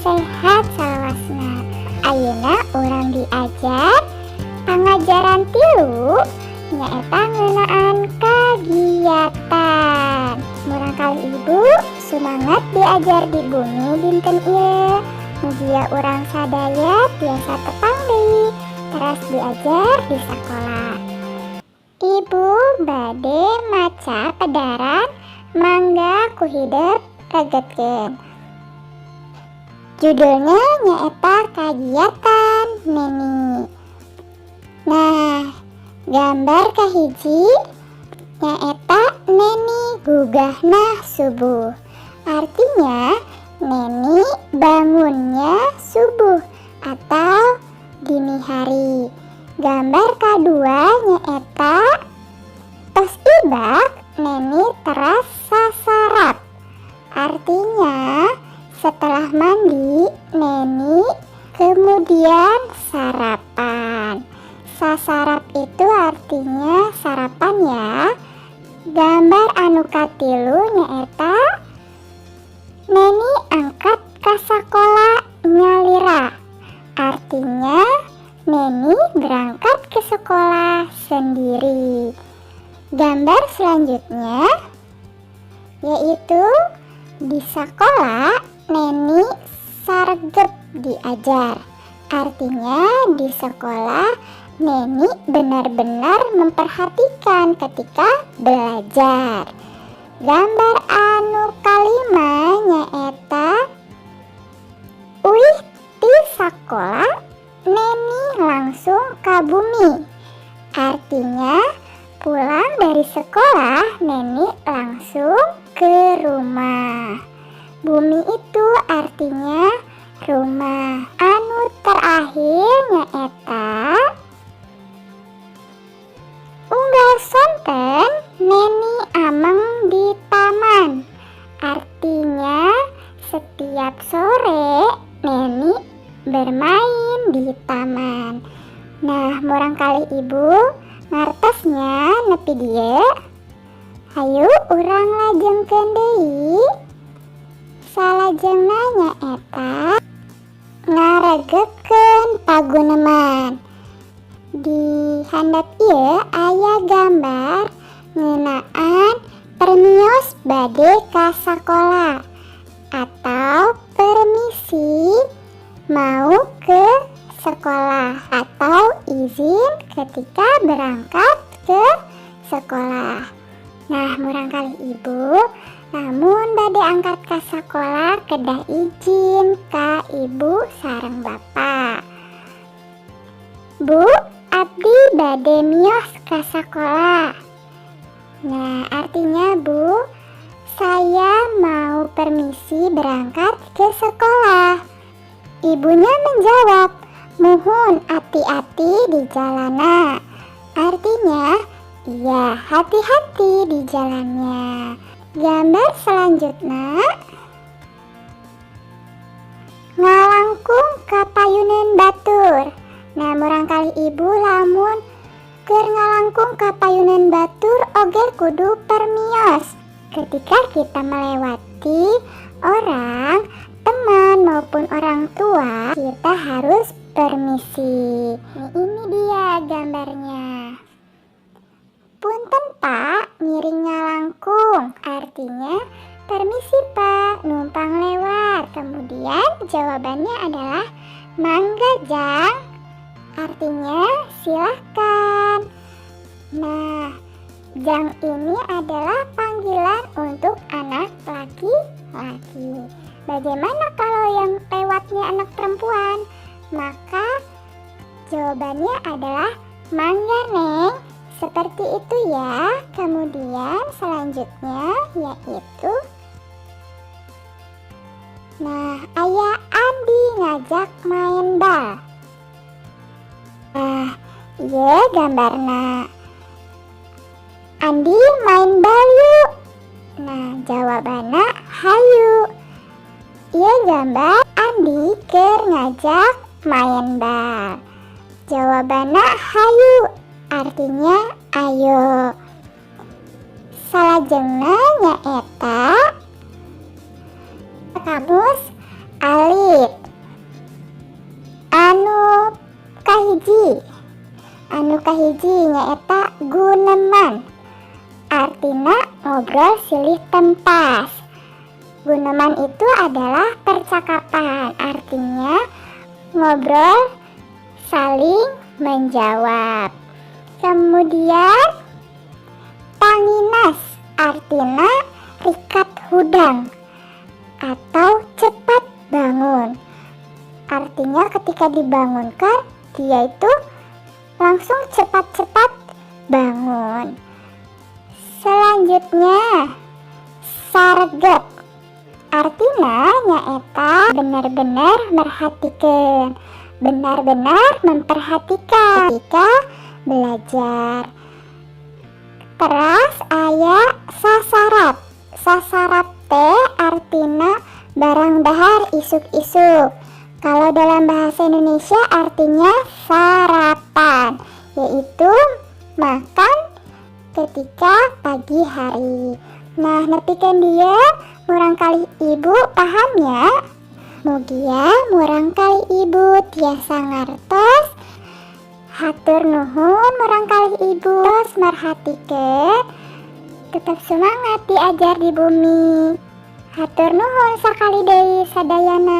sehat salawasna. Ayeuna urang diajar pangajaran tilu nyaeta ngeunaan kagiatan. Murang kali ibu semangat diajar di bumi dinten ieu. Mugia urang sadaya tiasa tepang deui teras diajar di sekolah. Ibu bade maca pedaran mangga ku hideuk regetkeun. Judulnya nyaeta kagiatan Neni. Nah, gambar kahiji nyaeta Neni gugahna subuh. Artinya Neni bangunnya subuh atau dini hari. Gambar kedua nyaeta tos ibak Neni teras sasarap. Artinya setelah mandi Neni kemudian sarapan. Sasarap itu artinya sarapan ya. Gambar anu katilu nyaeta Neni angkat ka sakola nyalira. Artinya Neni berangkat ke sekolah sendiri. Gambar selanjutnya yaitu di sekolah Neni sargep diajar. Artinya di sekolah Neni benar-benar memperhatikan ketika belajar. Gambar anu kalima nyaeta uih ti sakola Neni langsung ka bumi. Artinya pulang dari sekolah Neni langsung ke rumah. Bumi itu artinya rumah. Anu terakhir nyaeta unggal sonten Neni ameng di taman. Artinya setiap sore Neni bermain di taman. Nah, murang kali ibu ngartosnya nepi dieu. Hayu urang lajengkeun deui. Salajengna nyaeta ngaregepkeun paguneman. Di handap ieu aya gambar ngeunaan permios bade ka sakola atau permisi mau ke sekolah atau izin ketika berangkat ke sekolah. Nah, murang kali ibu namun bade angkat ka sekolah kedah izin ka ibu sareng bapak. Bu, abdi bade miyos ka sekolah. Nah, artinya bu, saya mau permisi berangkat ke sekolah. Ibunya menjawab, muhun hati-hati di jalana. Artinya, iya hati-hati di jalannya. Gambar selanjutnya ngalangkung ka payuneun batur. Nah, murang kali ibu lamun keur ngalangkung ka payuneun batur oge kudu permios. Ketika kita melewati orang, teman maupun orang tua, kita harus permisi. Nah, ini dia gambarnya. Punten Pak, miring ngalangkung. Artinya permisi Pak, numpang lewat. Kemudian jawabannya adalah mangga Jang. Artinya silahkan. Nah, Jang ini adalah panggilan untuk anak laki-laki. Bagaimana kalau yang lewatnya anak perempuan? Maka jawabannya adalah mangga Neng. Seperti itu ya. Kemudian selanjutnya yaitu nah, ayah Andi ngajak main bal. Nah, iya gambarna. Andi main bal yuk. Nah, jawabannya hayu. Iya gambar Andi keur ngajak main bal. Jawabannya hayu. Artinya ayo. Salajengna nyaeta kamus alit. Anu kahiji nyaeta guneman. Artina ngobrol silih tempas. Guneman itu adalah percakapan, artinya ngobrol saling menjawab. Kemudian tanginas, artina rikat hudang atau cepat bangun. Artinya ketika dibangunkan, dia itu langsung cepat-cepat bangun. Selanjutnya sargep, artinya nyaeta benar-benar merhatikeun, benar-benar memperhatikan ketika belajar. Teras aya sasarap. Sasarap teh artina barang dahar isuk-isuk. Kalau dalam bahasa Indonesia artinya sarapan, yaitu makan ketika pagi hari. Nah, nepikeun dia murangkalih ibu paham ya? Mugia murangkalih ibu tiasa ngartos. Hatur nuhun murangkalih ibu tos marhatikeun. Tetap semangat diajar di bumi. Hatur nuhun sakali deui sadayana.